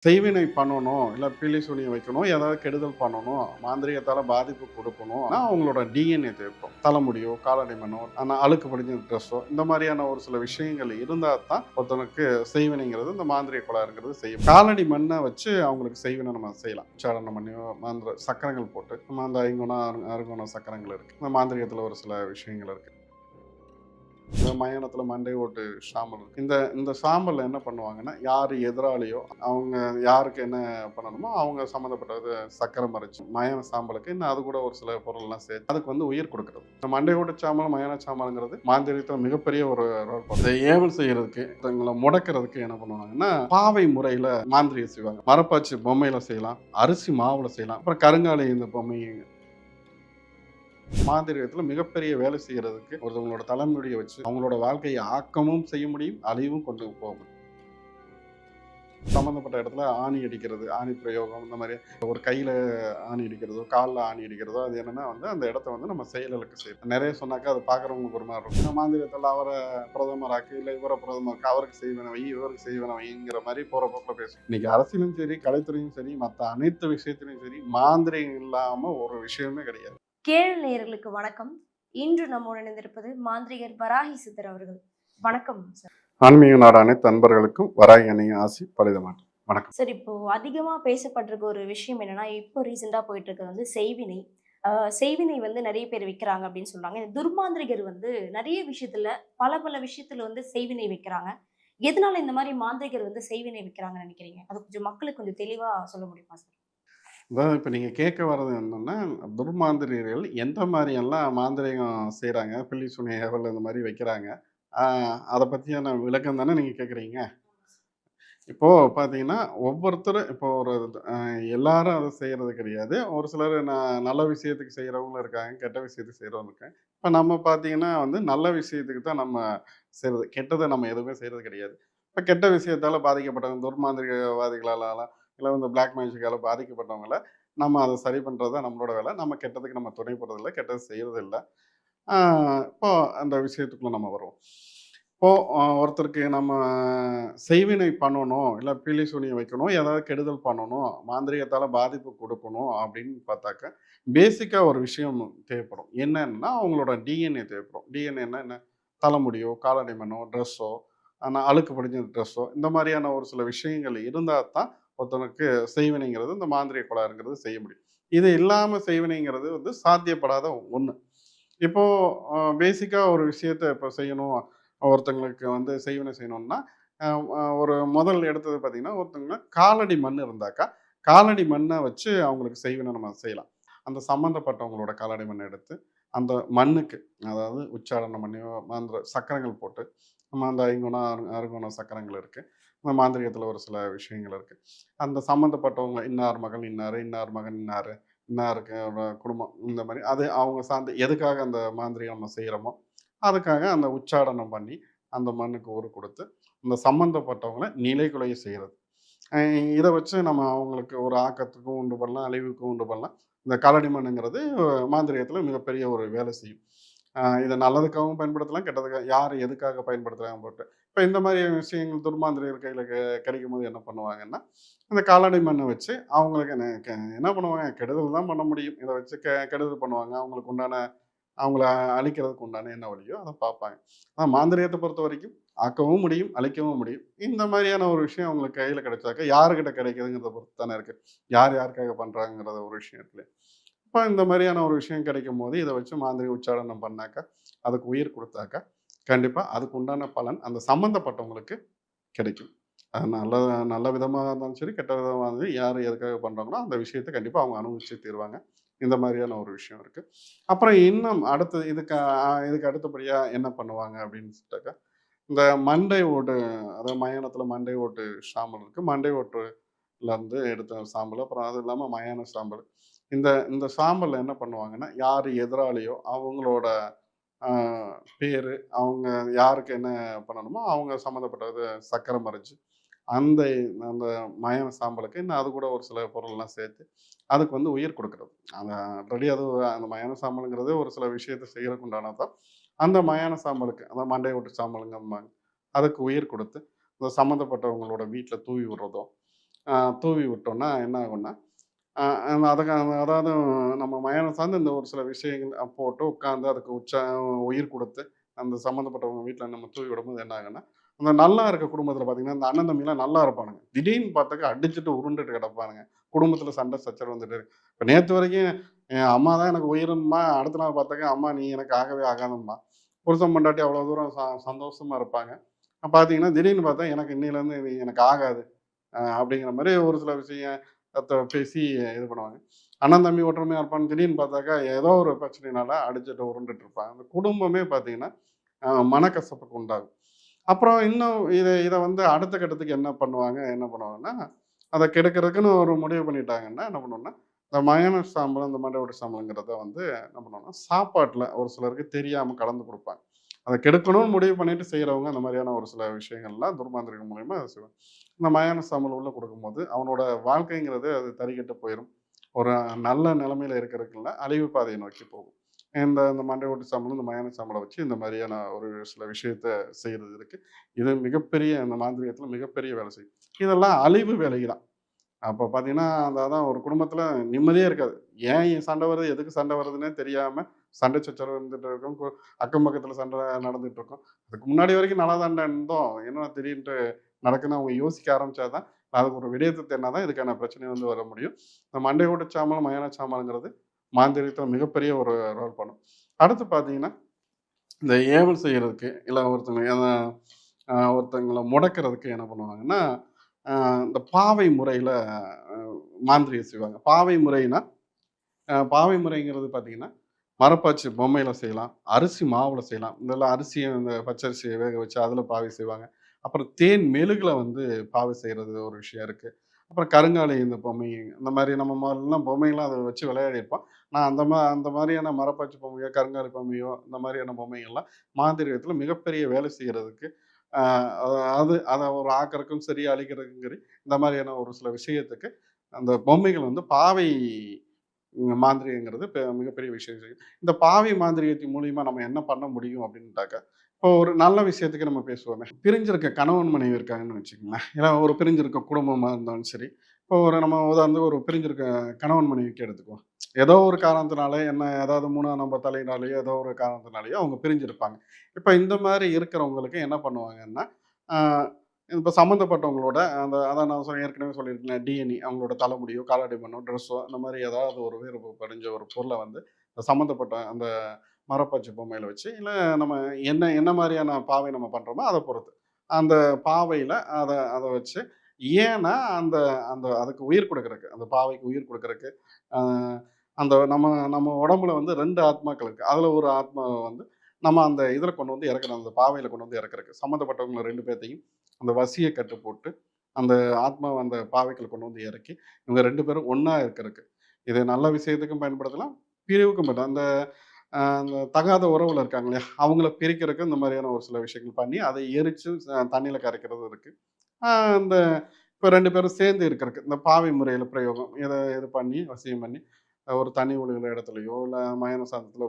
செய்வினை பண்ணணும், இல்ல பில்லி சூனியம் வைக்கணும், ஏதாவது கெடுதல் பண்ணணும், மாந்திரீகத்தால பாதிப்பு குடுக்கணும். அவங்களோட டிஎன்ஏ தேவைப்படும். தலைமுடியோ, காலணி மண்ணோ, அழுக்கு படிஞ்ச ட்ரெஸ்ஸோ, இந்த மாரியான ஒரு சில விஷயங்கள் இருந்தா தான் ஒருத்தனுக்கு செய்வினைங்கிறது, இந்த மாந்திரீக கோளாறுங்கிறது செய்யும். காலடி மண்ண வச்சு அவங்களுக்கு செய்வினை நம்ம செய்யலாம். உச்சாரணம் பண்ணியோ, சக்கரங்கள் போட்டு, நம்ம அந்த ஐங்குணம், அறுங்குண சக்கரங்கள் இருக்கு. இந்த மாந்திரீகத்துல ஒரு சில விஷயங்கள் இருக்கு. இந்த மயானத்துல மண்டை ஓட்டு சாம்பல் இருக்கு. இந்த இந்த சாம்பல்ல என்ன பண்ணுவாங்கன்னா, யாரு எதிராளியோ அவங்க யாருக்கு என்ன பண்ணணுமோ அவங்க சம்மந்தப்பட்டது சர்க்கரை மறைச்சு மயான சாம்பலுக்கு இன்னும் அது கூட ஒரு சில பொருள்லாம் சேர்த்து அதுக்கு வந்து உயிர் கொடுக்குறது. இந்த மண்டை ஓட்டு சாம்பல் மயான சாம்பல்ங்கிறது மாந்திரீகத்துல மிகப்பெரிய ஒரு ரோல். இதை ஏவல் செய்யறதுக்கு தங்களை முடக்கிறதுக்கு என்ன பண்ணுவாங்கன்னா, பாவை முறையில மாந்திரிகம் செய்வாங்க. மரப்பாச்சி பொம்மையில செய்யலாம், அரிசி மாவுல செய்யலாம், அப்புறம் கருங்காலி இந்த பொம்மை மாந்திரீகத்துல மிகப்பெரிய வேலை செய்யறதுக்கு ஒருத்தவங்களோட தலைமுடியை வச்சு அவங்களோட வாழ்க்கையை ஆக்கமும் செய்ய முடியும், அழிவும் கொண்டு போக முடியும். சம்பந்தப்பட்ட இடத்துல ஆணி அடிக்கிறது, ஆணி பிரயோகம், இந்த மாதிரி ஒரு கையில ஆணி அடிக்கிறதோ, காலில் ஆணி அடிக்கிறதோ, அது என்னன்னா வந்து அந்த இடத்த வந்து நம்ம செயலுக்கு செய்யணும். நிறைய சொன்னாக்கா அது பார்க்குறவங்களுக்கு ஒரு மாதிரி இருக்கும். மாந்திரத்தில் அவரை பிரதமராக்கு, இல்லை இவரை பிரதமராக்கு, அவருக்கு செய்வன வை, இவருக்கு செய்வன வைங்கிற மாதிரி போற போக்கில் பேசும். இன்னைக்கு அரசியலும் சரி, கலைத்துறையும் சரி, மற்ற அனைத்து விஷயத்திலையும் சரி, மாந்திரிகம் இல்லாம ஒரு விஷயமே கிடையாது. கேள் நேயர்களுக்கு வணக்கம். இன்று நம்முடன் இணைந்திருப்பது மாந்திரிகர் வராகி சித்தர் அவர்கள். வணக்கம் சார். ஆன்மீக நாடு அனைத்து அன்பர்களுக்கும் வராகி அணிய ஆசி பலிதமாட்டேன். வணக்கம் சார், இப்போ அதிகமா பேசப்பட்டிருக்க ஒரு விஷயம் என்னன்னா, இப்போ ரீசெண்டா போயிட்டு இருக்கிறது வந்து செய்வினை. செய்வினை வந்து நிறைய பேர் வைக்கிறாங்க அப்படின்னு சொல்றாங்க. இந்த துர்மாந்திரிகர் வந்து நிறைய விஷயத்துல பல விஷயத்துல வந்து செய்வினை வைக்கிறாங்க. எதனால இந்த மாதிரி மாந்திரிகர் வந்து செய்வினை வைக்கிறாங்கன்னு நினைக்கிறீங்க? அது கொஞ்சம் மக்களுக்கு கொஞ்சம் தெளிவா சொல்ல முடியுமா சார்? அதான் இப்ப நீங்க கேட்க வர்றது என்னன்னா, துர்மாந்திரியர்கள் எந்த மாரியெல்லாம் மாந்திரீகம் செய்றாங்க, பில்லி சூனிய ஏவல் இந்த மாரி வைக்கிறாங்க. ஆ அத பத்தியான விளக்கம் தானே நீங்க கேட்குறீங்க? இப்போ பார்த்தீங்கன்னா, ஒவ்வொருத்தரும் இப்போ ஒரு அ எல்லாரும் அத செய்றது கிடையாது. ஒரு சிலர் நல்ல விஷயத்துக்கு செய்றவங்களும் இருக்காங்க, கெட்ட விஷயத்துக்கு செய்றவங்க இருக்காங்க. இப்ப நம்ம பார்த்தீங்கன்னா வந்து நல்ல விஷயத்துக்கு தான் நம்ம செய்றது. கெட்டத நம்ம எதுவுமே செய்றது கிடையாது. இப்ப கெட்ட விஷயத்தால பாதிக்கப்பட்டவங்க, துர்மாந்திரிகவாதிகளால இல்ல வந்து பிளாக் மேஜிக்கால பாதிக்கப்பட்டவங்கள, நம்ம அத சரி பண்றது தான் நம்மளோட வேலை. நம்ம கெட்டதுக்கு நம்ம துணை போறதில்ல, கெட்டது செய்றதில்ல. ஆ இப்போ அந்த விஷயத்துக்குள்ள நம்ம வருவோம். இப்போ ஒருத்தருக்கு நம்ம செய்வினை பண்ணணும், இல்ல பில்லி சூனியம் வைக்கணும், ஏதாவது கெடுதல் பண்ணணும், மாந்திரீகத்தால பாதிப்பு குடுக்கணும் அப்படின்னு பார்த்தாக்க, பேசிக்கா ஒரு விஷயம் தேவைப்படும். என்னன்னா, அவங்களோட டிஎன்ஏ தேவைப்படும். டிஎன்ஏன்னா என்ன? தலைமுடியோ, காலணி மண்ணோ, ட்ரெஸ்ஸோ, அழுக்கு படிஞ்ச ட்ரெஸ்ஸோ, இந்த மாரியான ஒரு சில விஷயங்கள் இருந்தா தான் ஒருத்தனுக்கு செய்வினைங்கிறது, இந்த மாந்திரீக கோளாறுங்கிறது செய்ய முடியும். இது இல்லாம செய்வினைங்கிறது வந்து சாத்தியப்படாத ஒண்ணு. இப்போ பேசிக்கா ஒரு விஷயத்த இப்ப செய்யணும். ஒருத்தங்களுக்கு வந்து செய்வினை செய்யணும்னா, அ அ ஒரு முதல் எடுத்தது பார்த்தீங்கன்னா, ஒருத்தவங்க காலடி மண் இருந்தாக்கா, காலடி மண்ண வச்சு அவங்களுக்கு செய்வினை நம்ம செய்யலாம். அந்த சம்மந்தப்பட்டவங்களோட காலடி மண்ண எடுத்து, அந்த மண்ணுக்கு அதாவது உச்சாரணம் பண்ணியோ, சக்கரங்கள் போட்டு, நம்ம அந்த ஐங்குணம், அறுங்குண சக்கரங்கள் இருக்கு. இந்த மாந்திரீகத்தில ஒரு சில விஷயங்கள் இருக்கு. அந்த சம்மந்தப்பட்டவங்க இன்னார் மகன் இன்னாரு, இன்னார் மகன் இன்னாரு, இன்னாருக்கு குடும்பம் இந்த மாரி அது அவங்க சார்ந்து எதுக்காக அந்த மாந்திரீகம் நம்ம செய்றோமோ, அதுக்காக அந்த உச்சாடனம் பண்ணி, அந்த மண்ணுக்கு உரு குடுத்து, அந்த சம்மந்தப்பட்டவங்கள நிலைகுலைய செய்றது. அ இத வச்சு நம்ம அவங்களுக்கு ஒரு ஆக்கத்துக்கும் உண்டு பண்ணலாம், அழிவுக்கும் உண்டு பண்ணலாம். இந்த காலடி மண்ணுங்கிறது மாந்திரீகத்தில மிகப்பெரிய ஒரு வேலை செய்யும். இத நல்லதுக்காகவும் பயன்படுத்தலாம், கெட்டதுக்காக யார் எதுக்காக பயன்படுத்துறாங்க போட்டு. இப்ப இந்த மாரி விஷயங்கள் துர்மாந்திரியர் கையில கிடைக்கும்போது என்ன பண்ணுவாங்கன்னா, அந்த காலடி மண்ண வச்சு அவங்களுக்கு என்ன பண்ணுவாங்க, கெடுதல் தான் பண்ண முடியும். இத வச்சு கெடுதல் பண்ணுவாங்க. அவங்களுக்கு உண்டான அவங்கள அழிக்கிறதுக்கு உண்டான என்ன வழியோ அத பார்ப்பாங்க. ஆனா மாந்திரீகத்த பொறுத்தவரைக்கும் ஆக்கவும் முடியும், அழிக்கவும் முடியும். இந்த மாரியான ஒரு விஷயம் அவங்களுக்கு கையில கிடைச்சாக்க, யார்கிட்ட கிடைக்குதுங்கிறத பொறுத்து தானே இருக்கு. யார் யாருக்காக பண்றாங்கங்கிறத ஒரு விஷயத்துல. இப்ப இந்த மாரியான ஒரு விஷயம் கிடைக்கும்போது, இத வச்சு மாந்திரீக உச்சாரணம் பண்ணாக்கா, அதுக்கு உயிர் குடுத்தாக்கா, கண்டிப்பா அதுக்கு உண்டான பலன் அந்த சம்மந்தப்பட்டவங்களுக்கு கிடைக்கும். அது நல்ல நல்ல விதமா இருந்தாலும் சரி, கெட்ட விதமா இருந்தாலும் சரி, யார் எதுக்காக பண்றாங்களோ, அந்த விஷயத்த கண்டிப்பா அவங்க அனுபவிச்சே தீருவாங்க. இந்த மாரியான ஒரு விஷயம் இருக்கு. அப்புறம் இன்னும் அடுத்து இதுக்கு அடுத்தபடியா என்ன பண்ணுவாங்க அப்படின்னு சொல்லிட்டாக்கா, இந்த மண்டை ஓட்டு அதாவது மயானத்துல மண்டை ஓட்டு சாம்பல் இருக்கு. மண்டை ஓட்டுலருந்து எடுத்த சாம்பல், அப்புறம் அது இல்லாம மயான சாம்பல். இந்த இந்த சாம்பல்ல என்ன பண்ணுவாங்கன்னா, யாரு எதிராளியோ அவங்களோட அ பேரு, அவங்க யாருக்கு என்ன பண்ணணுமோ, அவங்க சம்மந்தப்பட்டது சர்க்கரை மறைச்சு, அந்த அந்த மயான சாம்பலுக்கு இன்னும் அது கூட ஒரு சில பொருள்லாம் சேர்த்து, அதுக்கு வந்து உயிர் குடுக்குறது. அந்த ஆல்ரெடி அது அந்த மயான சாம்பலுங்கிறது ஒரு சில விஷயத்த செய்யறதுக்கு உண்டானது தான். அந்த மயான சாம்பலுக்கு, அதான் மண்டை ஓட்டு சாம்பலுங்கம்பாங்க. அதுக்கு உயிர் குடுத்து, இந்த சம்மந்தப்பட்டவங்களோட வீட்ல தூவி விடுறதோ, தூவி விட்டோம்னா என்ன ஆகும்னா, அ அதுக்கு அதாவது நம்ம மயானம் சார்ந்த இந்த ஒரு சில விஷயங்கள் போட்டு உட்காந்து அதுக்கு உயிர் குடுத்து, அந்த சம்மந்தப்பட்டவங்க வீட்ல நம்ம தூவி விடும்போது என்ன ஆகும்னா, அந்த நல்லா இருக்க குடும்பத்தில பார்த்தீங்கன்னா, இந்த அண்ணன் தம்பிலாம் நல்லா இருப்பானுங்க. திடீர்னு பார்த்தாக்கா அடிச்சுட்டு உருண்டுட்டு கிடப்பானுங்க. குடும்பத்தில சண்டை சச்சரவு வந்துட்டு இருக்கு. இப்ப நேத்து வரைக்கும் என் அம்மா தான் எனக்கு உயிரும்மா, அடுத்த நாள் பார்த்தாக்கா, அம்மா நீ எனக்கு ஆகவே ஆகாதம்மா. புருஷன் பொண்டாட்டி அவ்வளோ தூரம் சந்தோஷமா இருப்பாங்க. பார்த்தீங்கன்னா, திடீர்னு பார்த்தா எனக்கு இன்னையிலேருந்து நீ எனக்கு ஆகாது. அப்படிங்கிற மாரி ஒரு சில விஷயத்த பேசி இது பண்ணுவாங்க. அண்ணன், தம்பி ஒற்றுமையா இருப்பான்னு திடீர்னு பார்த்தாக்கா, ஏதோ ஒரு பிரச்சனையினால அடிச்சுட்டு உருண்டுட்டு இருப்பாங்க. அந்த குடும்பமே பார்த்தீங்கன்னா, மனக்கசப்புக்கு உண்டாகும். அப்புறம் இன்னும் இத இத வந்து அடுத்த கட்டத்துக்கு என்ன பண்ணுவாங்கன்னா, அத கெடுக்கிறதுக்குன்னு ஒரு முடிவு பண்ணிட்டாங்கன்னா, என்ன பண்ணுவோம்னா, இந்த மயோனைஸ் சாம்பல், இந்த மண்ட ஓட்டு சாம்பல்ங்கிறத வந்து என்ன பண்ணுவோம்னா, சாப்பாட்டுல ஒரு சிலருக்கு தெரியாம கலந்து குடுப்பாங்க. அத கெடுக்கணும்னு முடிவு பண்ணிட்டு செய்றவங்க, அந்த மாரியான ஒரு சில விஷயங்கள்லாம் துர்மாந்திரிகள் மூலியமா அத செய்வாங்க. இந்த மயோனைஸ் சாம்பல் உள்ள குடுக்கும்போது, அவனோட வாழ்க்கைங்கிறது அது தறிகெட்டு போயிரும். ஒரு நல்ல நிலைமையில இருக்கிறதுக்கு இல்ல, அழிவு பாதையை நோக்கி போகும். இந்த இந்த மண்டை ஓட்டு சாம்பலும், இந்த மயோனைஸ் சாம்பல வச்சு இந்த மாரியான ஒரு சில விஷயத்த செய்றது இருக்கு. இது மிகப்பெரிய இந்த மாந்திரீகத்தில மிகப்பெரிய வேலை செய்யும். இதெல்லாம் அழிவு வேலை தான். அப்ப பார்த்தீங்கன்னா, அந்த அதான் ஒரு குடும்பத்தில நிம்மதியே இருக்காது. ஏன் சண்டை வருது? எதுக்கு சண்டை வருதுன்னே தெரியாம சண்டை சச்சரவு இருந்துட்டு இருக்கும். அக்கம் பக்கத்தில சண்டை நடந்துட்டு இருக்கும். அதுக்கு முன்னாடி வரைக்கும் நல்லா தான்டா இருந்தோம். என்ன திடீர்ன்ட்டு நடக்குதுன்னு அவங்க யோசிக்க ஆரம்பிச்சா தான், அதுக்கு ஒரு விடயத்த தேடுனா தான் இதுக்கான பிரச்சனை வந்து வர முடியும். இந்த மண்டை ஓட்டு சாம்பல், மயான சாம்பல்ங்கிறது மாந்திரீகத்தில மிகப்பெரிய ஒரு ரோல் பண்ணும். அடுத்து பார்த்தீங்கன்னா, இந்த ஏவல் செய்றதுக்கு, இல்ல ஒருத்தங்கள முடக்குறதுக்கு என்ன பண்ணுவாங்கன்னா, இந்த பாவை முறையில அ மாந்திரீகம் செய்வாங்க. பாவை முறைன்னா, பாவை முறைங்கிறது பார்த்தீங்கன்னா, மரப்பாச்சி பொம்மையில செய்யலாம். அரிசி மாவுல செய்யலாம். இதெல்லாம் அரிசிய இந்த பச்சரிசிய வேக வச்சு அதில பாவை செய்வாங்க. அப்புறம் தேன் மெழுகுல வந்து பாவை செய்றது ஒரு விஷயம் இருக்கு. அப்புறம் கருங்காலி இந்த பொம்மை, இந்த மாரி நம்ம முதல்லலாம் பொம்மைலாம் அத வச்சு விளையாடிருப்போம். நான் அந்த மாரியான மரப்பாச்சி பொம்மையோ, கருங்காலி பொம்மையோ, இந்த மாரியான பொம்மைகள்லாம் மாந்திரீகத்தில மிகப்பெரிய வேலை செய்றதுக்கு, அ அது அத ஒரு ஆக்குறதுக்கும் சரி, அழிக்கிறதுக்கும் சரி, இந்த மாரியான ஒரு சில விஷயத்துக்கு அந்த பொம்மைகள் வந்து பாவை மாந்திரீகங்கிறது மிகப்பெரிய விஷயம் செய்யும். இந்த பாவை மாந்திரீகத்தின் மூலியமா நம்ம என்ன பண்ண முடியும் அப்படின்ட்டாக்கா, இப்போ ஒரு நல்ல விஷயத்துக்கு நம்ம பேசுவோமே. பிரிஞ்சிருக்க கணவன் மனைவி இருக்காங்கன்னு வச்சுக்கங்களேன். இல்ல ஒரு பிரிஞ்சிருக்க குடும்பமா இருந்தாலும் சரி. இப்போ நம்ம உதாரணத்துக்கு ஒரு பிரிஞ்சிருக்க கணவன் மனைவிக்கு எடுத்துக்குவோம். ஏதோ ஒரு காரணத்தினால என்ன ஏதாவது 3ஆம் நபர் தலையினாலயோ, ஏதோ ஒரு காரணத்தினாலயோ அவங்க பிரிஞ்சிருப்பாங்க. இப்ப இந்த மாரி இருக்கிறவங்களுக்கு என்ன பண்ணுவாங்கன்னா, ஆ இப்ப சம்மந்தப்பட்டவங்களோட அதான் நான் ஏற்கனவே சொல்லியிருக்கேன் டிஎன்ஏ அவங்களோட தலைமுடியோ, காலாடி மண்ணோ, ட்ரெஸ்ஸோ அந்த மாரி ஏதாவது ஒரு வேறு படிஞ்ச ஒரு பொருள வந்து சம்மந்தப்பட்ட அந்த மரப்பாச்சி பொம்மையில வச்சு, இல்ல நம்ம என்ன என்ன மாரியான பாவை நம்ம பண்றோமோ அத பொறுத்து. அந்த பாவையில அத அத வச்சு ஏன்னா, அந்த அந்த அதுக்கு உயிர் குடுக்குறக்கு, அந்த பாவைக்கு உயிர் குடுக்குறக்கு, அ அந்த நம்ம நம்ம உடம்புல வந்து 2 ஆத்மாக்கள் இருக்கு. அதுல ஒரு ஆத்மாவ வந்து நம்ம அந்த இதுல கொண்டு வந்து இறக்கணும். அந்த பாவையில கொண்டு வந்து இறக்குறக்கு. சம்மந்தப்பட்டவங்க 2 பேத்தையும் அந்த வசிய கட்டு போட்டு, அந்த ஆத்மாவ அந்த பாவைக்குள்ள கொண்டு வந்து இறக்கி, இவங்க 2 பேரும் ஒண்ணா இருக்கறக்கு. இது நல்ல விஷயத்துக்கும் பயன்படுத்தலாம், பிரிவுக்கும் பயன்படும். அந்த தகாத உறவுல இருக்காங்க இல்லையா? அவங்கள பிரிக்கிறக்கு இந்த மாதிரியான ஒரு சில விஷயங்கள் பண்ணி, அதை எரிச்சு தண்ணீல கரைக்கிறதும் இருக்கு. அ இந்த இப்ப 2 பேரும் சேர்ந்து இருக்கறக்கு, இந்த பாவை முறையில பிரயோகம். இது பண்ணி, வசியம் பண்ணி, ஒரு தண்ணி ஒழுகுற இடத்துலயோ, இல்ல மயான சாந்தத்தில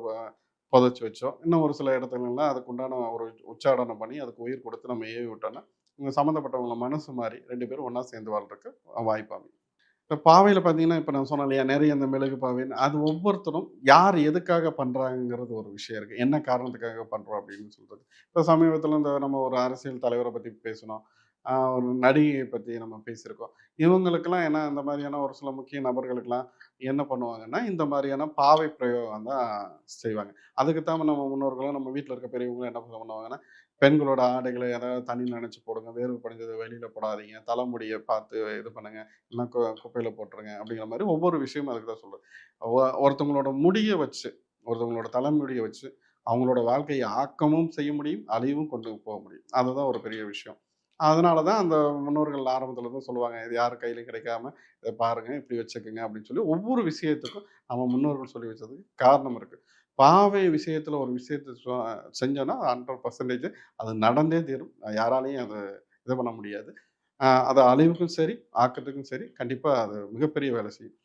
புதைச்சு வச்சோ, இன்னும் ஒரு சில இடத்துலலாம் அதுக்கு உண்டான ஒரு உச்சாடனம் பண்ணி, அதுக்கு உயிர் குடுத்து நம்ம ஏவி விட்டோம்னா, இங்க சம்மந்தப்பட்டவங்கள மனசு மாறி 2 பேரும் ஒண்ணா சேர்ந்து வாழ்றதுக்கு வாய்ப்பு அமையும். இப்ப பாவையில பார்த்தீங்கன்னா, இப்ப நான் சொன்னேன் இல்லையா? நெறைய இந்த மெழுகு பாவைன்னு. அது ஒவ்வொருத்தரும் யார் எதுக்காக பண்றாங்கங்கிறது ஒரு விஷயம் இருக்கு. என்ன காரணத்துக்காக பண்றோம் அப்படின்னு சொல்றது. இப்ப சமீபத்தில இந்த நம்ம ஒரு அரசியல் தலைவர பத்தி பேசினோம். ஒரு நடிகைய பத்தி நம்ம பேசியிருக்கோம். இவங்களுக்கெல்லாம் ஏன்னா இந்த மாதிரியான ஒரு சில முக்கிய நபர்களுக்கெல்லாம் என்ன பண்ணுவாங்கன்னா, இந்த மாரியான பாவை பிரயோகம் தான் செய்வாங்க. அதுக்கு தான் நம்ம முன்னோர்களும், நம்ம வீட்ல இருக்க பெரியவங்களும் என்ன பண்ணுவாங்கன்னா, பெண்களோட ஆடைகள யாராவது தண்ணீல நனைச்சு போடுங்க. வேர்வை படிஞ்சத வெளியில போடாதீங்க. தலைமுடிய பார்த்து இது பண்ணுங்க. இல்ல குப்பையில போட்டுருங்க. அப்படிங்கிற மாரி ஒவ்வொரு விஷயமும் அதுக்கு தான் சொல்லுது. ஒருத்தவங்களோட முடிய வச்சு, ஒருத்தவங்களோட தலைமுடிய வச்சு, அவங்களோட வாழ்க்கைய ஆக்கமும் செய்ய முடியும், அழிவும் கொண்டு போக முடியும். அதுதான் ஒரு பெரிய விஷயம். அதனால தான் அந்த முன்னோர்கள் ஆரம்பத்துல இருந்து சொல்லுவாங்க. இது யார் கையிலயும் கிடைக்காம, இத பாருங்க, இப்படி வச்சுக்கங்க அப்படின்னு சொல்லி ஒவ்வொரு விஷயத்துக்கும் நம்ம முன்னோர்கள் சொல்லி வச்சதுக்கு காரணம் இருக்கு. பாவை விஷயத்துல ஒரு விஷயத்த செஞ்சோம்னா 100% அது நடந்தே தீரும். யாராலயும் அத இது பண்ண முடியாது. அது அழிவுக்கும் சரி, ஆக்கத்துக்கும் சரி, கண்டிப்பா அது மிகப்பெரிய வேலை செய்யும்.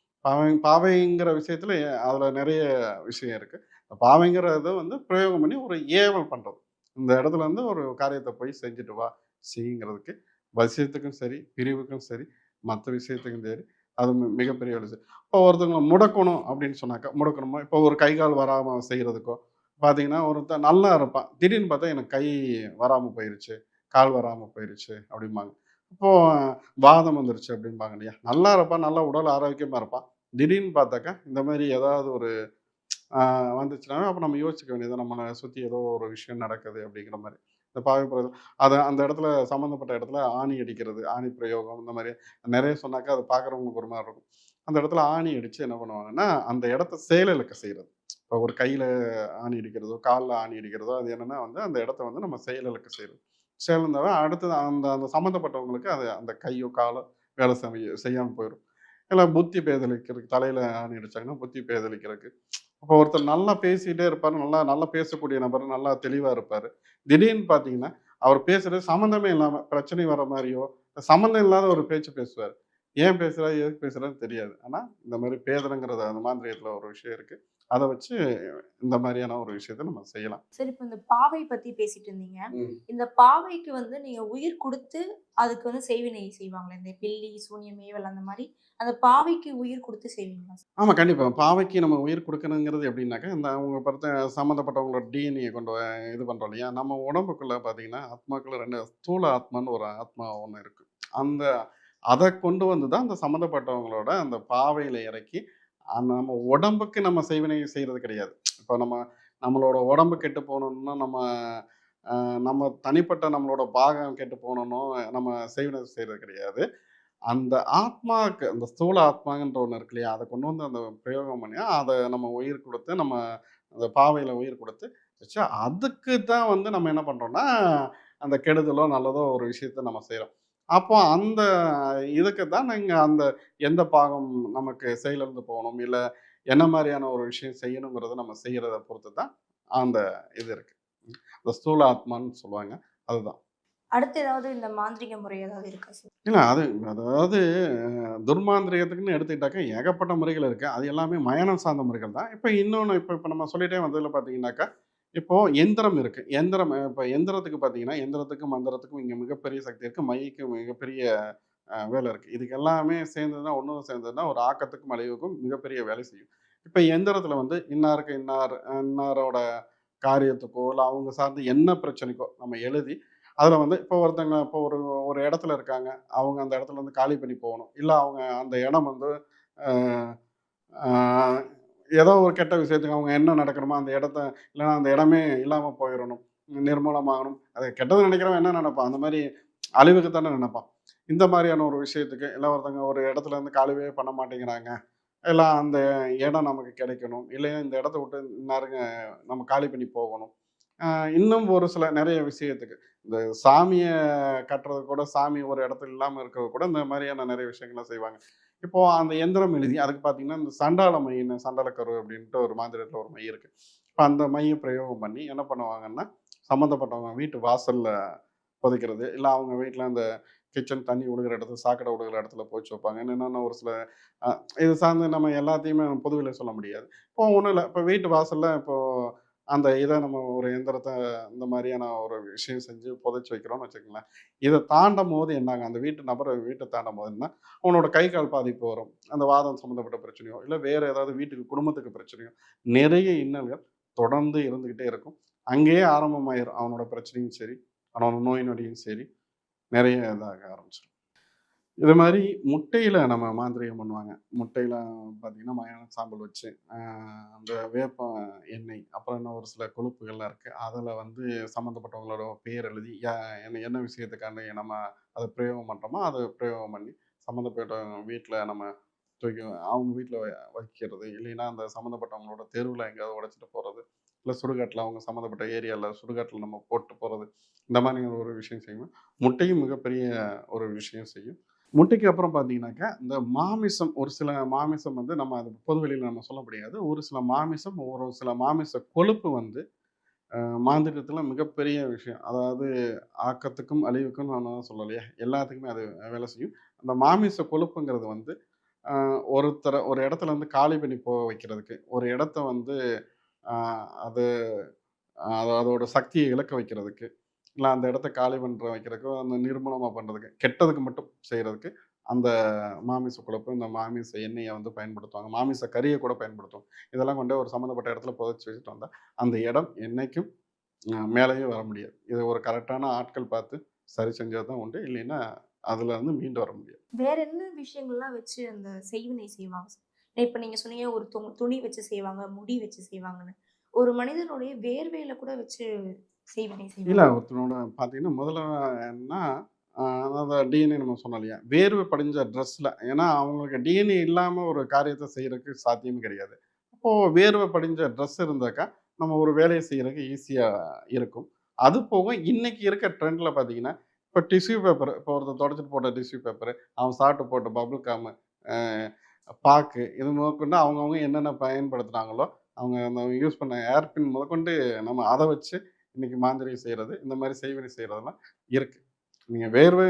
பாவைங்கிற விஷயத்துல அதுல நெறைய விஷயம் இருக்கு. பாவைங்கிறத வந்து பிரயோகம் பண்ணி ஒரு ஏவல் பண்றது. இந்த இடத்துல இருந்து ஒரு காரியத்த போய் செஞ்சுட்டு வா, செய்யுங்கிறதுக்கு வசியத்துக்கும் சரி, பிரிவுக்கும் சரி, மற்ற விஷயத்துக்கும் சரி, அது மிகப்பெரிய வேலை செய்யும். இப்போ ஒருத்தவங்கள முடக்கணும் அப்படின்னு சொன்னாக்கா, முடக்கணுமா இப்போ ஒரு கை, கால் வராம செய்றதுக்கோ, பார்த்தீங்கன்னா, ஒருத்தன் நல்லா இருப்பான். திடீர்னு பார்த்தா எனக்கு கை வராம போயிருச்சு, கால் வராம போயிருச்சு அப்படிம்பாங்க. அப்போ வாதம் வந்துருச்சு அப்படிம்பாங்க இல்லையா? நல்லா இருப்பான், நல்லா உடல் ஆரோக்கியமா இருப்பான். திடீர்னு பார்த்தாக்கா, இந்த மாரி ஏதாவது ஒரு வந்துச்சுன்னா, அப்ப நம்ம யோசிச்சுக்க வேண்டியது நம்மள சுத்தி ஏதோ ஒரு விஷயம் நடக்குது அப்படிங்கிற மாரி. இந்த பாவை பிரயோகம் அந்த இடத்துல சம்மந்தப்பட்ட இடத்துல ஆணி அடிக்கிறது, ஆணி பிரயோகம் இந்த மாரி நெறைய சொன்னாக்கா அது பார்க்குறவங்களுக்கு ஒரு மாரி இருக்கும். அந்த இடத்துல ஆணி அடிச்சு என்ன பண்ணுவாங்கன்னா, அந்த இடத்த செயலிழக்க செய்றது. இப்போ ஒரு கையில ஆணி அடிக்கிறதோ, கால்ல ஆணி அடிக்கிறதோ, அது என்னன்னா வந்து அந்த இடத்த வந்து நம்ம செயலிழக்க செய்றது. செயலிழந்தாவே அடுத்தது அந்த அந்த சம்மந்தப்பட்டவங்களுக்கு அது அந்த கையோ, காலோ வேலை செய்யாம போயிரும். இல்ல புத்தி பேதலிக்கிறதுக்கு தலையில ஆணி அடிச்சாங்கன்னா, புத்தி பேதலிக்கிறதுக்கு. அப்போ ஒருத்தர் நல்லா பேசிட்டே இருப்பாரு. நல்லா நல்லா பேசக்கூடிய நபர், நல்லா தெளிவா இருப்பாரு. திடீர்னு பார்த்தீங்கன்னா, அவர் பேசுறது சம்மந்தமே இல்லாம, பிரச்சனை வர மாரியோ, சம்மந்தம் இல்லாத ஒரு பேச்சு பேசுவாரு. ஏன் பேசுறாரு? எதுக்கு பேசுறாருன்னு தெரியாது. ஆனா, இந்த மாரி பேதனங்கிறது அந்த மாந்திரீகத்துல ஒரு விஷயம் இருக்கு. அத வச்சு இந்த மாரியான ஒரு விஷயத்த நம்ம செய்யலாம். சரி, இப்ப இந்த பாவை பத்தி பேசிட்டு இருந்தீங்க. ம். இந்த பாவைக்கு வந்து நீங்க உயிர் குடுத்து, அதுக்கு வந்து செய்வினை செய்வாங்கல்ல. இந்த பில்லி, சூனியம், ஏவல் அந்த மாரி, அந்த பாவைக்கு உயிர் குடுத்து செய்வீங்களா? ஆமா, கண்டிப்பா. பாவைக்கு நம்ம உயிர் குடுக்கணுங்கிறது எப்படின்னாக்கா, இந்த அவங்க சம்மந்தப்பட்டவங்களோட டிஎன்ஏ இது பண்றோம் இல்லையா? நம்ம உடம்புக்குள்ள பார்த்தீங்கன்னா, ஆத்மாக்குள்ள 2 ஸ்தூல ஆத்மான்னு ஒரு ஆத்மா ஒண்ணு இருக்கு. அந்த அத கொண்டு வந்து தான் அந்த சம்மந்தப்பட்டவங்களோட அந்த பாவையில இறக்கி, நம்ம உடம்புக்கு நம்ம செய்வினை செய்றது கிடையாது. இப்போ நம்மளோட உடம்பு கெட்டு போணும்னா, அ நம்ம தனிப்பட்ட நம்மளோட பாகம் கெட்டு போணும்னோ, நம்ம செய்வினை செய்றது கிடையாது. அந்த ஆத்மாக்கு அந்த ஸ்தூல ஆத்மாங்கன்ற ஒண்ணு இருக்கு இல்லையா? அத கொண்டு வந்து அந்த பிரயோகம் பண்ணி, அத நம்ம உயிர் குடுத்து, நம்ம அந்த பாவையில உயிர் குடுத்து வச்சு, அதுக்கு தான் வந்து நம்ம என்ன பண்றோம்னா, அந்த கெடுதலோ, நல்லதோ ஒரு விஷயத்த நம்ம செய்றோம். அப்போ அந்த இதுக்கு தான் நீங்க அந்த எந்த பாகம் நமக்கு செயலிழந்து போகணும், இல்ல என்ன மாரியான ஒரு விஷயம் செய்யணுங்கிறத நம்ம செய்யறத பொறுத்து தான் அந்த இது இருக்கு. அந்த ஸ்தூல ஆத்மான்னு சொல்லுவாங்க. அதுதான். அடுத்து ஏதாவது இந்த மாந்திரீக முறை ஏதாவது இருக்கா சார்? இல்ல அதாவது துர்மாந்திரீகத்துக்குன்னு எடுத்துக்கிட்டாக்கா ஏகப்பட்ட முறைகள் இருக்கு. அது எல்லாமே மயானம் சார்ந்த முறைகள் தான். இப்ப இன்னொன்னு இப்ப நம்ம சொல்லிட்டே வந்ததுல பார்த்தீங்கன்னாக்கா, இப்போ எந்திரம் இருக்கு. இப்ப எந்திரத்துக்கு பார்த்தீங்கன்னா, எந்திரத்துக்கும், மந்திரத்துக்கும் இங்க மிகப்பெரிய சக்தி இருக்கு. மைக்கு மிகப்பெரிய வேலை இருக்கு. இதுக்கு எல்லாமே சேர்ந்தது தான் ஒண்ணு சேர்ந்தது தான் ஒரு ஆக்கத்துக்கும், அழிவுக்கும் மிகப்பெரிய வேலை செய்யும். இப்ப எந்திரத்துல வந்து இன்னாருக்கு இன்னாரோட காரியத்துக்கோ, இல்ல அவங்க சார்ந்து என்ன பிரச்சனைக்கோ நம்ம எழுதி, அதுல வந்து இப்போ ஒரு ஒரு இடத்துல இருக்காங்க. அவங்க அந்த இடத்துல இருந்து காலி பண்ணி போகணும். இல்ல அவங்க அந்த இடம் வந்து அ ஆ ஏதோ ஒரு கெட்ட விஷயத்துக்கு அவங்க என்ன நடக்கணுமோ அந்த இடத்த இல்லன்னா அந்த இடமே இல்லாம போயிறணும். நிர்மூலமாகணும். அது கெட்டது நினைக்கிறவன் என்ன நினைப்பான்? அந்த மாரி அழிவுக்கு தானே நினைப்பான். இந்த மாரியான ஒரு விஷயத்துக்கு இல்ல ஒருத்தவங்க ஒரு இடத்துல இருந்து காலியே பண்ண மாட்டேங்கிறாங்க. இல்ல அந்த இடம் நமக்கு கிடைக்கணும். இல்லையா இந்த இடத்த விட்டு இன்னாருங்க நம்ம காலி பண்ணி போகணும். அ இன்னும் ஒரு சில நெறைய விஷயத்துக்கு. இந்த சாமிய கட்டுறது கூட சாமி ஒரு இடத்துல இல்லாம இருக்கிறது கூட இந்த மாரியான நெறைய விஷயங்கள்லாம் செய்வாங்க. இப்போ அந்த எந்திரம் எழுதி அதுக்கு பார்த்தீங்கன்னா, இந்த சண்டால மைன்னு சண்டாலக்கரு அப்படின்ட்டு ஒரு மாந்திரத்தில ஒரு மை இருக்கு. இப்ப அந்த மைய பிரயோகம் பண்ணி என்ன பண்ணுவாங்கன்னா, சம்மந்தப்பட்டவங்க வீட்டு வாசல்ல புதைக்கிறது. இல்ல அவங்க வீட்ல அந்த கிச்சன் தண்ணி ஒழுகுற இடத்துல, சாக்கடை ஒழுகுற இடத்துல புதைச்சு வைப்பாங்க. இன்னொன்னு ஒரு சில அ இது சார்ந்து நம்ம எல்லாத்தையுமே பொதுவெளில சொல்ல முடியாது. இப்போ ஒண்ணும் இல்ல. இப்போ வீட்டு வாசல்ல இப்போ அந்த இத நம்ம ஒரு எந்திரத்த இந்த மாரியான ஒரு விஷயம் செஞ்சு புதைச்சு வைக்கிறோம்னு வச்சுக்கங்களேன். இத தாண்டம்போது என்னாகும், அந்த வீட்டு நபர் வீட்ட தாண்டம்போது என்ன, அவனோட கை, கால் பாதிப்பு வரும். அந்த வாதம் சம்மந்தப்பட்ட பிரச்சனையோ, இல்ல வேற ஏதாவது வீட்டுக்கு குடும்பத்துக்கு பிரச்சனையோ, நிறைய இன்னல்கள் தொடர்ந்து இருந்துகிட்டே இருக்கும். அங்கேயே ஆரம்பமாயிரும். அவனோட பிரச்சனையும் சரி, அவனோட நோய் நொடியும் சரி, நிறைய இதாக ஆரம்பிச்சுரும். இது மாரி முட்டையில நம்ம மாந்திரீகம் பண்ணுவாங்க. முட்டையில பார்த்தீங்கன்னா, மயான சாம்பல் வச்சு, அந்த வேப்ப எண்ணெய், அப்புறம் இன்னும் ஒரு சில கொழுப்புகள்லாம் இருக்கு. அதில வந்து சம்மந்தப்பட்டவங்களோட பேர் எழுதி, என்ன விஷயத்துக்காண்டி நம்ம அத பிரயோகம் பண்றோமோ, அத பிரயோகம் பண்ணி, சம்மந்தப்பட்டவங்க வீட்ல நம்ம தூக்கி அவங்க வீட்ல வைக்கிறது. இல்லைன்னா, அந்த சம்மந்தப்பட்டவங்களோட தெருவுல எங்கேயாவது உடைச்சிட்டு போறது. இல்ல சுடுகாட்ல அவங்க சம்மந்தப்பட்ட ஏரியால சுடுகாட்ல நம்ம போட்டு போறது. இந்த மாரி ஒரு விஷயம் செய்வோம். முட்டையும் மிகப்பெரிய ஒரு விஷயம் செய்யும். முட்டைக்கு அப்புறம் பார்த்தீங்கன்னாக்கா, இந்த மாமிசம் ஒரு சில மாமிசம் வந்து நம்ம அது பொது வெளியில நம்ம சொல்ல முடியாது. ஒரு சில மாமிச கொழுப்பு வந்து மாந்திரத்தில மிகப்பெரிய விஷயம். அதாவது ஆக்கத்துக்கும், அழிவுக்கும் நான் சொல்லலையா, எல்லாத்துக்குமே அது வேலை செய்யும். அந்த மாமிச கொழுப்புங்கிறது வந்து அ ஒரு இடத்துல இருந்து காலி பண்ணி போக வைக்கிறதுக்கு, ஒரு இடத்த வந்து அ அது அதோட சக்திய இழக்க வைக்கிறதுக்கு, இல்ல அந்த இடத்த காலி பண்ற வைக்கிறதுக்கு, அந்த நிர்மூலமா பண்றதுக்கு, கெட்டதுக்கு மட்டும் செய்றதுக்கு அந்த மாமிச கொழுப்பு, இந்த மாமிச எண்ணெய வந்து பயன்படுத்துவாங்க. மாமிச கறிய கூட பயன்படுத்துவாங்க. இதெல்லாம் கொண்டு ஒரு சம்மந்தப்பட்ட இடத்துல புதைச்சு வச்சுட்டு வந்தா, அந்த இடம் என்னைக்கும் மேலேயே வர முடியாது. இத ஒரு கரெக்ட்டான ஆட்கள் பார்த்து சரி செஞ்சா தான் உண்டு. இல்லைன்னா, அதுலருந்து மீண்டு வர முடியாது. வேற என்ன விஷயங்கள்லாம் வச்சு அந்த செய்வினை செய்வாங்க? இப்ப நீங்க சொன்னீங்க ஒரு துணி வச்சு செய்வாங்க, முடி வச்சு செய்வாங்கன்னு. ஒரு மனிதனுடைய வேர்வையில கூட வச்சு செய்வினை இல்ல செய்வாங்க. ஒருத்தனோட பார்த்தீங்கன்னா, முதல்ல என்னன்னா, அந்த டிஎன்ஏ நம்ம சொன்னோம் இல்லையா? வேர்வை படிஞ்ச ட்ரெஸ்ல ஏன்னா அவங்களுக்கு டிஎன்ஏ இல்லாம ஒரு காரியத்த செய்றதுக்கு சாத்தியம் கிடையாது. அப்போ வேர்வை படிஞ்ச ட்ரெஸ் இருந்தாக்கா, நம்ம ஒரு வேலைய செய்றதுக்கு ஈஸியா இருக்கும். அது போக இன்னைக்கு இருக்க ட்ரெண்ட்ல பார்த்தீங்கன்னா, இப்ப டிஷ்யூ பேப்பர் இப்போ ஒருத்தன் தொடச்சிட்டு போட்ட டிஷ்யூ பேப்பரு, அவன் சாப்பிட்டு போட்ட பபிள் காமு, அ பாக்கு இது முதற்கொண்டு அவங்கவங்க என்னென்ன பயன்படுத்துனாங்களோ, அவங்க அந்த யூஸ் பண்ண ஏர் பின் முதற்கொண்டு நம்ம அத வச்சு இன்னைக்கு மாந்திரீகம் செய்றது, இந்த மாரி செய்வினை செய்றதெல்லாம் இருக்கு. நீங்க வேர்வை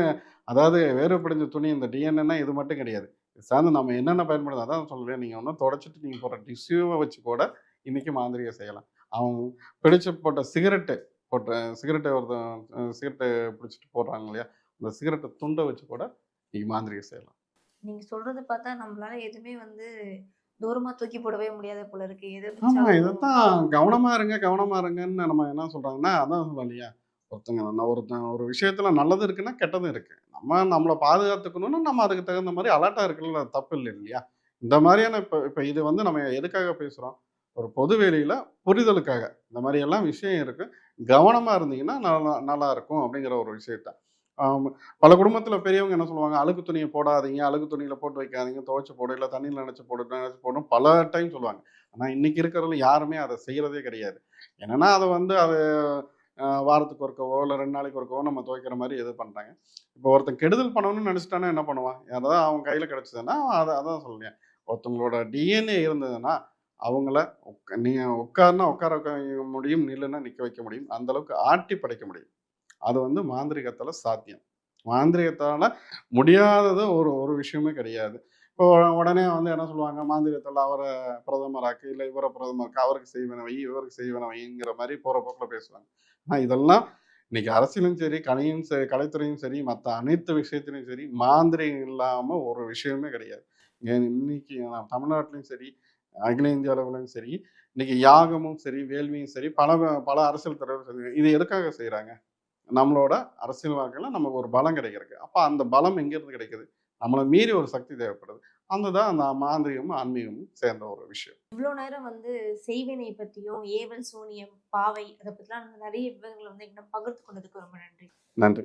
அதாவது வேர்வை படிஞ்ச துணி இந்த டிஎன்ஏன்னா இது மட்டும் கிடையாது. இது சார்ந்து நம்ம என்னென்ன பயன்படுது அதான் சொல்றேன். நீங்க ஒண்ணும் தொடச்சிட்டு நீங்க போடுற டிஷ்யூவ வச்சு கூட இன்னைக்கு மாந்திரீகம் செய்யலாம். அவன் பிடிச்சு போட்ட சிகரெட்ட ஒருத்தன் சிகரெட்ட பிடிச்சிட்டு போடுறாங்க இல்லையா? அந்த சிகரெட்ட துண்ட வச்சு கூட இன்னைக்கு மாந்திரீகம் செய்யலாம். நீங்க சொல்றத பார்த்தா நம்மளால எதுவுமே வந்து தூரமா தூக்கி போடவே முடியாத போல இருக்கு. எத ஆமா. வச்சாலும் இதத்தான் கவனமா இருங்க, கவனமா இருங்கன்னு நம்ம என்ன சொல்றாங்கன்னா, அதான் சொல்றேன் இல்லையா? ஒருத்தன் ஒரு விஷயத்துல நல்லது இருக்குன்னா, கெட்டதும் இருக்கு. நம்ம நம்மள பாதுகாத்துக்கணும்னா, நம்ம அதுக்கு தகுந்த மாரி அலர்ட்டா இருக்கறதுல தப்பு இல்ல இல்லையா? இந்த மாரியான இப்ப இப்ப இது வந்து நம்ம எதுக்காக பேசுறோம்? ஒரு பொது வெளியில புரிதலுக்காக. இந்த மாரி எல்லாம் விஷயம் இருக்கு. கவனமா இருந்தீங்கன்னா, நல்லா இருக்கும் அப்படிங்கிற ஒரு விஷயத்த. ஆமா. பல குடும்பத்தில பெரியவங்க என்ன சொல்லுவாங்க, "அழுக்கு துணிய போடாதீங்க, அழுக்கு துணியில போட்டு வைக்காதீங்க, துவைச்சு போடு, இல்ல தண்ணீல நனைச்சு போடு, நனைச்சு போடுன்னு" பல டைம் சொல்லுவாங்க. ஆனா, இன்னைக்கு இருக்கிறதுல யாருமே அத செய்றதே கிடையாது. என்னன்னா, அத வந்து வாரத்துக்கு ஒருக்கவோ, இல்ல 2 நாளைக்கு ஒருக்கவோ நம்ம துவைக்கிற மாரி இது பண்றாங்க. இப்போ ஒருத்தன் கெடுதல் பண்ணணும்னு நெனச்சுட்டான்னா என்ன பண்ணுவான்? யாராவது அவன் கையில கிடைச்சதுன்னா, அதான் சொல்றேன். ஒருத்தவங்களோட டிஎன்ஏ இருந்ததுன்னா, அவங்கள நீங்க உட்காருனா உட்கார வைக்க முடியும், நில்லுனா நிக்க வைக்க முடியும். அந்த அளவுக்கு ஆட்டி படைக்க முடியும். அது வந்து மாந்திரீகத்தால சாத்தியம். மாந்திரீகத்தால முடியாதது ஒரு ஒரு விஷயமே கிடையாது. இப்போ உடனே வந்து என்ன சொல்லுவாங்க, மாந்திரீகத்தால அவர பிரதமராக்கு, இல்ல இவர பிரதமராக்கு, அவருக்கு செய்வன வை, இவருக்கு செய்வன வைங்கிற மாரி போற போக்குல பேசுவாங்க. ஆனா இதெல்லாம் இன்னைக்கு அரசியலும் சரி, கலைத்துறையும் சரி, மத்த அனைத்து விஷயத்திலயும் சரி, மாந்திரீகம் இல்லாம ஒரு விஷயமே கிடையாது. இன்னைக்கு தமிழ்நாட்டிலயும் சரி, அகில இந்திய அளவிலும் சரி, இன்னைக்கு யாகமும் சரி, வேள்வியும் சரி, பல அரசியல் தலைவர்கள் சரி, இது எதுக்காக செய்றாங்க? நம்மளோட அரசியல் வாழ்க்கையில நமக்கு ஒரு பலம் கிடைக்கிறதுக்கு. அப்ப அந்த பலம் எங்கேருந்து கிடைக்குது? நம்மள மீறி ஒரு சக்தி தேவைப்படுது. தான் அந்த மாந்திரீகமும், ஆன்மீகமும் சேர்ந்த ஒரு விஷயம். இவ்ளோ நேரம் வந்து செய்வினை பத்தியும், ஏவல், சூனியம், பாவை அத பத்திலாம் நெறைய விவரங்கள வந்து என்கிட்ட பகிர்ந்து கொண்டதுக்கு ரொம்ப நன்றி. நன்றி.